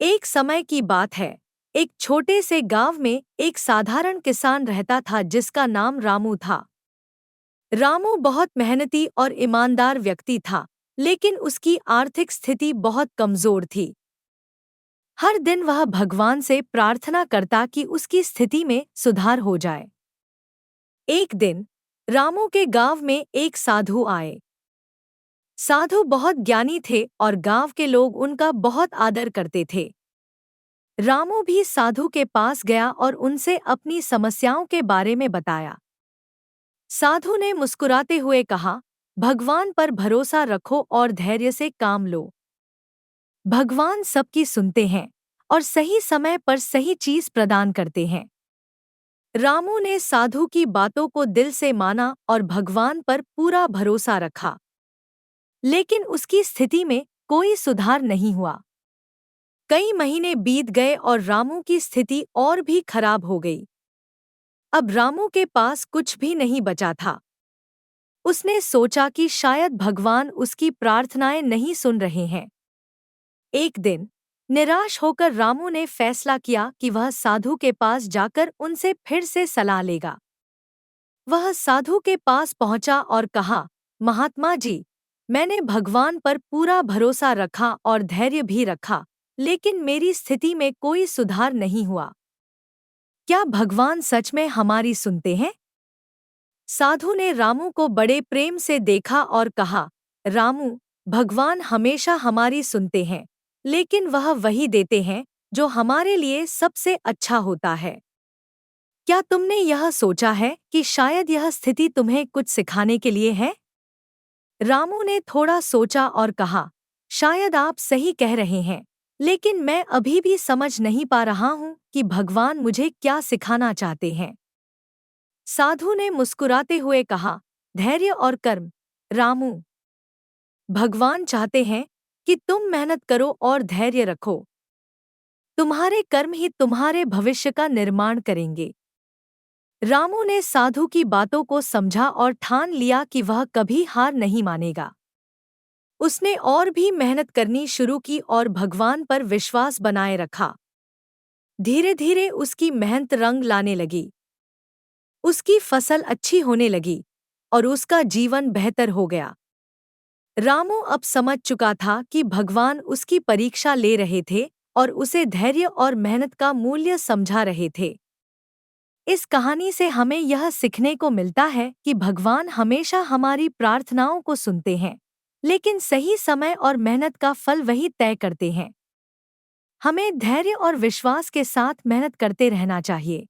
एक समय की बात है। एक छोटे से गांव में एक साधारण किसान रहता था जिसका नाम रामू था। रामू बहुत मेहनती और ईमानदार व्यक्ति था, लेकिन उसकी आर्थिक स्थिति बहुत कमजोर थी। हर दिन वह भगवान से प्रार्थना करता कि उसकी स्थिति में सुधार हो जाए। एक दिन रामू के गांव में एक साधु आए। साधु बहुत ज्ञानी थे और गांव के लोग उनका बहुत आदर करते थे। रामू भी साधु के पास गया और उनसे अपनी समस्याओं के बारे में बताया। साधु ने मुस्कुराते हुए कहा, भगवान पर भरोसा रखो और धैर्य से काम लो। भगवान सबकी सुनते हैं और सही समय पर सही चीज प्रदान करते हैं। रामू ने साधु की बातों को दिल से माना और भगवान पर पूरा भरोसा रखा। लेकिन उसकी स्थिति में कोई सुधार नहीं हुआ। कई महीने बीत गए और रामू की स्थिति और भी खराब हो गई। अब रामू के पास कुछ भी नहीं बचा था। उसने सोचा कि शायद भगवान उसकी प्रार्थनाएं नहीं सुन रहे हैं। एक दिन निराश होकर रामू ने फैसला किया कि वह साधु के पास जाकर उनसे फिर से सलाह लेगा। वह साधु के पास पहुंचा और कहा, महात्मा जी, मैंने भगवान पर पूरा भरोसा रखा और धैर्य भी रखा, लेकिन मेरी स्थिति में कोई सुधार नहीं हुआ। क्या भगवान सच में हमारी सुनते हैं? साधु ने रामू को बड़े प्रेम से देखा और कहा, रामू, भगवान हमेशा हमारी सुनते हैं, लेकिन वह वही देते हैं जो हमारे लिए सबसे अच्छा होता है। क्या तुमने यह सोचा है कि शायद यह स्थिति तुम्हें कुछ सिखाने के लिए है? रामू ने थोड़ा सोचा और कहा, शायद आप सही कह रहे हैं, लेकिन मैं अभी भी समझ नहीं पा रहा हूँ कि भगवान मुझे क्या सिखाना चाहते हैं। साधु ने मुस्कुराते हुए कहा, धैर्य और कर्म। रामू, भगवान चाहते हैं कि तुम मेहनत करो और धैर्य रखो। तुम्हारे कर्म ही तुम्हारे भविष्य का निर्माण करेंगे। रामू ने साधु की बातों को समझा और ठान लिया कि वह कभी हार नहीं मानेगा। उसने और भी मेहनत करनी शुरू की और भगवान पर विश्वास बनाए रखा। धीरे धीरे उसकी मेहनत रंग लाने लगी। उसकी फसल अच्छी होने लगी और उसका जीवन बेहतर हो गया। रामू अब समझ चुका था कि भगवान उसकी परीक्षा ले रहे थे और उसे धैर्य और मेहनत का मूल्य समझा रहे थे। इस कहानी से हमें यह सीखने को मिलता है कि भगवान हमेशा हमारी प्रार्थनाओं को सुनते हैं, लेकिन सही समय और मेहनत का फल वही तय करते हैं। हमें धैर्य और विश्वास के साथ मेहनत करते रहना चाहिए।